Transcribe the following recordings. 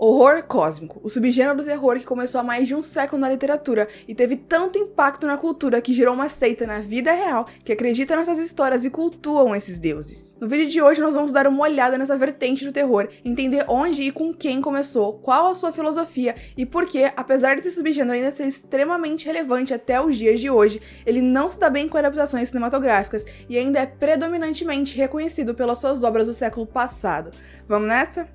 Horror cósmico, o subgênero do terror que começou há mais de um século na literatura e teve tanto impacto na cultura que gerou uma seita na vida real que acredita nessas histórias e cultuam esses deuses. No vídeo de hoje nós vamos dar uma olhada nessa vertente do terror, entender onde e com quem começou, qual a sua filosofia e por que, apesar desse subgênero ainda ser extremamente relevante até os dias de hoje, ele não se dá bem com adaptações cinematográficas e ainda é predominantemente reconhecido pelas suas obras do século passado. Vamos nessa?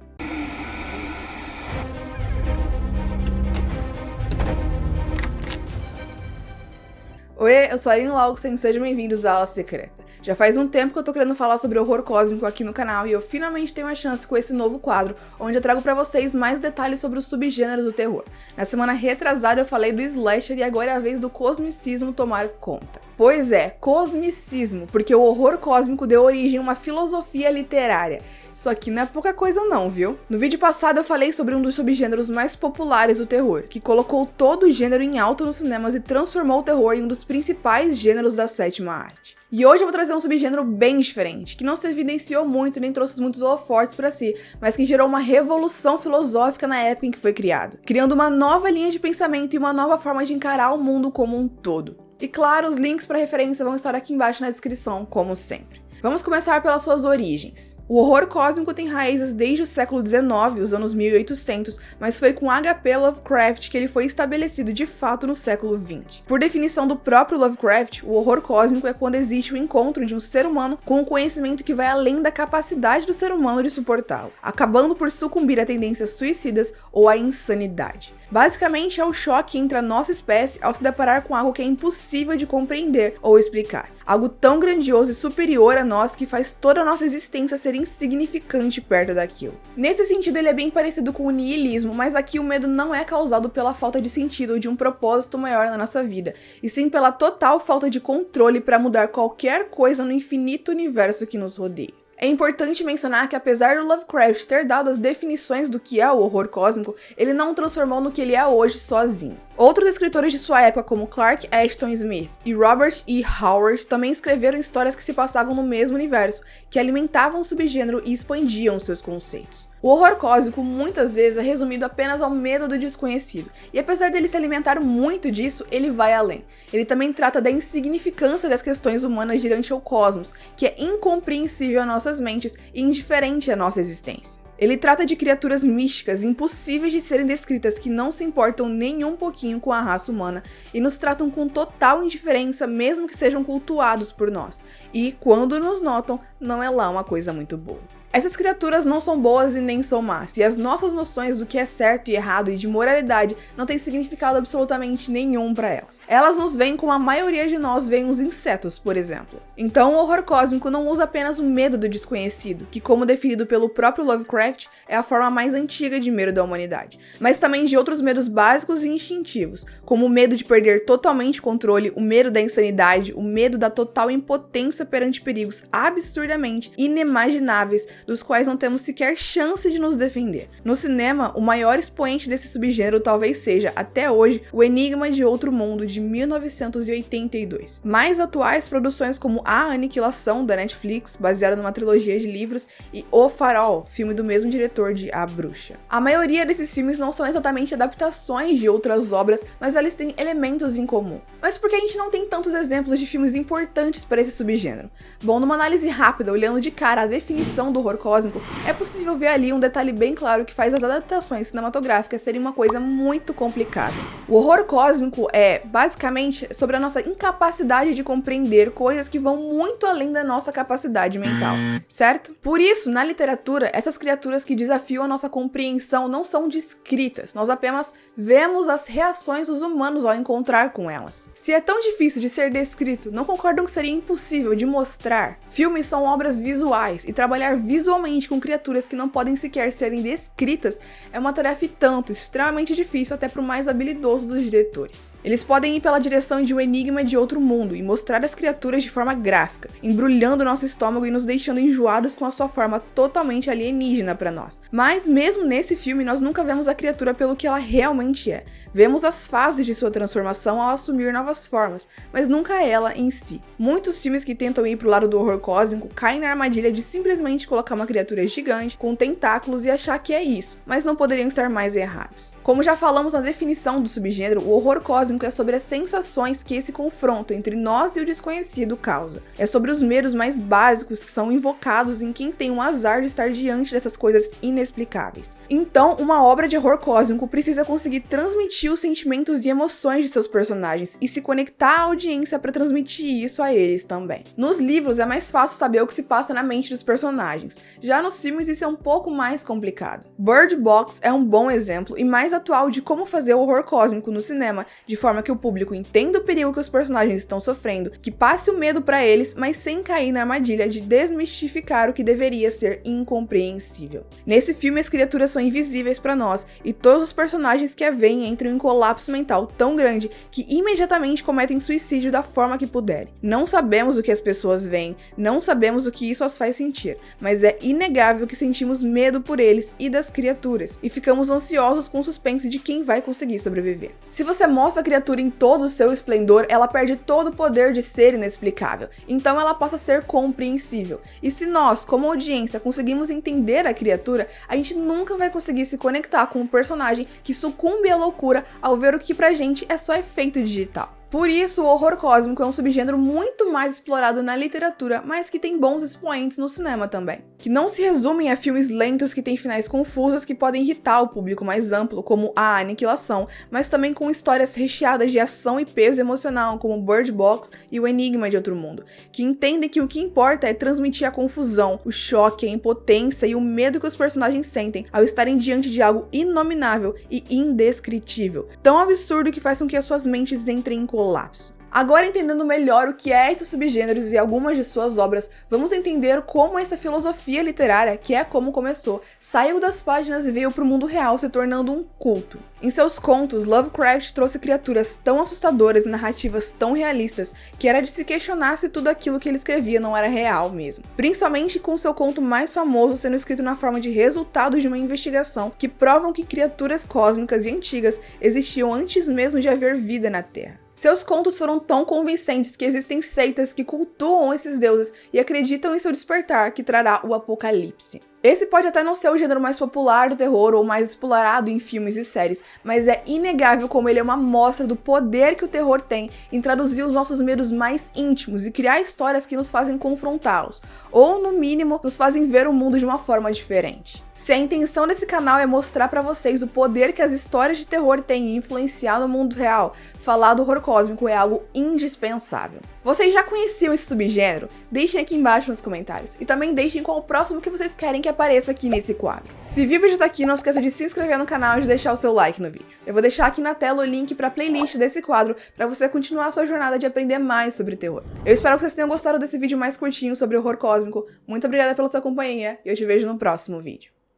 Oi, eu sou a Aline Laugsen, sejam bem-vindos à Ala Secreta. Já faz um tempo que eu tô querendo falar sobre horror cósmico aqui no canal e eu finalmente tenho a chance com esse novo quadro, onde eu trago pra vocês mais detalhes sobre os subgêneros do terror. Na semana retrasada eu falei do slasher e agora é a vez do cosmicismo tomar conta. Pois é, cosmicismo, porque o horror cósmico deu origem a uma filosofia literária. Isso aqui não é pouca coisa não, viu? No vídeo passado eu falei sobre um dos subgêneros mais populares do terror, que colocou todo o gênero em alta nos cinemas e transformou o terror em um dos principais gêneros da sétima arte. E hoje eu vou trazer um subgênero bem diferente, que não se evidenciou muito nem trouxe muitos holofotes pra si, mas que gerou uma revolução filosófica na época em que foi criado, criando uma nova linha de pensamento e uma nova forma de encarar o mundo como um todo. E claro, os links para referência vão estar aqui embaixo na descrição, como sempre. Vamos começar pelas suas origens. O horror cósmico tem raízes desde o século XIX, os anos 1800, mas foi com H.P. Lovecraft que ele foi estabelecido de fato no século XX. Por definição do próprio Lovecraft, o horror cósmico é quando existe o encontro de um ser humano com um conhecimento que vai além da capacidade do ser humano de suportá-lo, acabando por sucumbir a tendências suicidas ou à insanidade. Basicamente é o choque entre a nossa espécie ao se deparar com algo que é impossível de compreender ou explicar. Algo tão grandioso e superior a nós que faz toda a nossa existência ser insignificante perto daquilo. Nesse sentido ele é bem parecido com o niilismo, mas aqui o medo não é causado pela falta de sentido ou de um propósito maior na nossa vida, e sim pela total falta de controle para mudar qualquer coisa no infinito universo que nos rodeia. É importante mencionar que apesar do Lovecraft ter dado as definições do que é o horror cósmico, ele não o transformou no que ele é hoje sozinho. Outros escritores de sua época, como Clark Ashton Smith e Robert E. Howard, também escreveram histórias que se passavam no mesmo universo, que alimentavam o subgênero e expandiam seus conceitos. O horror cósmico muitas vezes é resumido apenas ao medo do desconhecido, e apesar dele se alimentar muito disso, ele vai além. Ele também trata da insignificância das questões humanas diante ao cosmos, que é incompreensível a nossas mentes e indiferente à nossa existência. Ele trata de criaturas místicas impossíveis de serem descritas que não se importam nem um pouquinho com a raça humana e nos tratam com total indiferença mesmo que sejam cultuados por nós. E, quando nos notam, não é lá uma coisa muito boa. Essas criaturas não são boas e nem são más, e as nossas noções do que é certo e errado e de moralidade não têm significado absolutamente nenhum para elas. Elas nos veem como a maioria de nós veem os insetos, por exemplo. Então o horror cósmico não usa apenas o medo do desconhecido, que como definido pelo próprio Lovecraft, é a forma mais antiga de medo da humanidade, mas também de outros medos básicos e instintivos, como o medo de perder totalmente o controle, o medo da insanidade, o medo da total impotência perante perigos absurdamente inimagináveis, dos quais não temos sequer chance de nos defender. No cinema, o maior expoente desse subgênero talvez seja, até hoje, O Enigma de Outro Mundo, de 1982. Mais atuais produções como A Aniquilação, da Netflix, baseada numa trilogia de livros, e O Farol, filme do mesmo diretor de A Bruxa. A maioria desses filmes não são exatamente adaptações de outras obras, mas eles têm elementos em comum. Mas por que a gente não tem tantos exemplos de filmes importantes para esse subgênero? Bom, numa análise rápida, olhando de cara a definição do horror cósmico, é possível ver ali um detalhe bem claro que faz as adaptações cinematográficas serem uma coisa muito complicada. O horror cósmico é, basicamente, sobre a nossa incapacidade de compreender coisas que vão muito além da nossa capacidade mental, certo? Por isso, na literatura, essas criaturas que desafiam a nossa compreensão não são descritas, nós apenas vemos as reações dos humanos ao encontrar com elas. Se é tão difícil de ser descrito, não concordam que seria impossível de mostrar? Filmes são obras visuais, e trabalhar visualmente com criaturas que não podem sequer serem descritas é uma tarefa e tanto extremamente difícil até para o mais habilidoso dos diretores. Eles podem ir pela direção de Um Enigma de Outro Mundo e mostrar as criaturas de forma gráfica, embrulhando nosso estômago e nos deixando enjoados com a sua forma totalmente alienígena para nós. Mas mesmo nesse filme nós nunca vemos a criatura pelo que ela realmente é. Vemos as fases de sua transformação ao assumir novas formas, mas nunca ela em si. Muitos filmes que tentam ir pro lado do horror cósmico caem na armadilha de simplesmente colocar colocar uma criatura gigante com tentáculos e achar que é isso, mas não poderiam estar mais errados. Como já falamos na definição do subgênero, o horror cósmico é sobre as sensações que esse confronto entre nós e o desconhecido causa. É sobre os medos mais básicos que são invocados em quem tem o azar de estar diante dessas coisas inexplicáveis. Então, uma obra de horror cósmico precisa conseguir transmitir os sentimentos e emoções de seus personagens e se conectar à audiência para transmitir isso a eles também. Nos livros é mais fácil saber o que se passa na mente dos personagens, já nos filmes isso é um pouco mais complicado. Bird Box é um bom exemplo e mais atual de como fazer o horror cósmico no cinema, de forma que o público entenda o perigo que os personagens estão sofrendo, que passe o medo para eles, mas sem cair na armadilha de desmistificar o que deveria ser incompreensível. Nesse filme as criaturas são invisíveis para nós e todos os personagens que a veem entram em colapso mental tão grande que imediatamente cometem suicídio da forma que puderem. Não sabemos o que as pessoas veem, não sabemos o que isso as faz sentir, mas é inegável que sentimos medo por eles e das criaturas, e ficamos ansiosos com o suspense de quem vai conseguir sobreviver. Se você mostra a criatura em todo o seu esplendor, ela perde todo o poder de ser inexplicável, então ela passa a ser compreensível. E se nós, como audiência, conseguimos entender a criatura, a gente nunca vai conseguir se conectar com um personagem que sucumbe à loucura ao ver o que pra gente é só efeito digital. Por isso, o horror cósmico é um subgênero muito mais explorado na literatura, mas que tem bons expoentes no cinema também. Que não se resumem a filmes lentos que têm finais confusos que podem irritar o público mais amplo, como A Aniquilação, mas também com histórias recheadas de ação e peso emocional, como Bird Box e O Enigma de Outro Mundo, que entendem que o que importa é transmitir a confusão, o choque, a impotência e o medo que os personagens sentem ao estarem diante de algo inominável e indescritível, tão absurdo que faz com que as suas mentes entrem em colapso. Agora, entendendo melhor o que é esses subgêneros e algumas de suas obras, vamos entender como essa filosofia literária, que é como começou, saiu das páginas e veio para o mundo real, se tornando um culto. Em seus contos, Lovecraft trouxe criaturas tão assustadoras e narrativas tão realistas que era de se questionar se tudo aquilo que ele escrevia não era real mesmo. Principalmente com seu conto mais famoso sendo escrito na forma de resultados de uma investigação que provam que criaturas cósmicas e antigas existiam antes mesmo de haver vida na Terra. Seus contos foram tão convincentes que existem seitas que cultuam esses deuses e acreditam em seu despertar que trará o apocalipse. Esse pode até não ser o gênero mais popular do terror ou mais explorado em filmes e séries, mas é inegável como ele é uma mostra do poder que o terror tem em traduzir os nossos medos mais íntimos e criar histórias que nos fazem confrontá-los, ou no mínimo, nos fazem ver o mundo de uma forma diferente. Se a intenção desse canal é mostrar pra vocês o poder que as histórias de terror têm em influenciar no mundo real, falar do horror cósmico é algo indispensável. Vocês já conheciam esse subgênero? Deixem aqui embaixo nos comentários. E também deixem qual o próximo que vocês querem que apareça aqui nesse quadro. Se viu o vídeo até aqui, não esqueça de se inscrever no canal e de deixar o seu like no vídeo. Eu vou deixar aqui na tela o link para a playlist desse quadro para você continuar a sua jornada de aprender mais sobre terror. Eu espero que vocês tenham gostado desse vídeo mais curtinho sobre horror cósmico. Muito obrigada pela sua companhia e eu te vejo no próximo vídeo.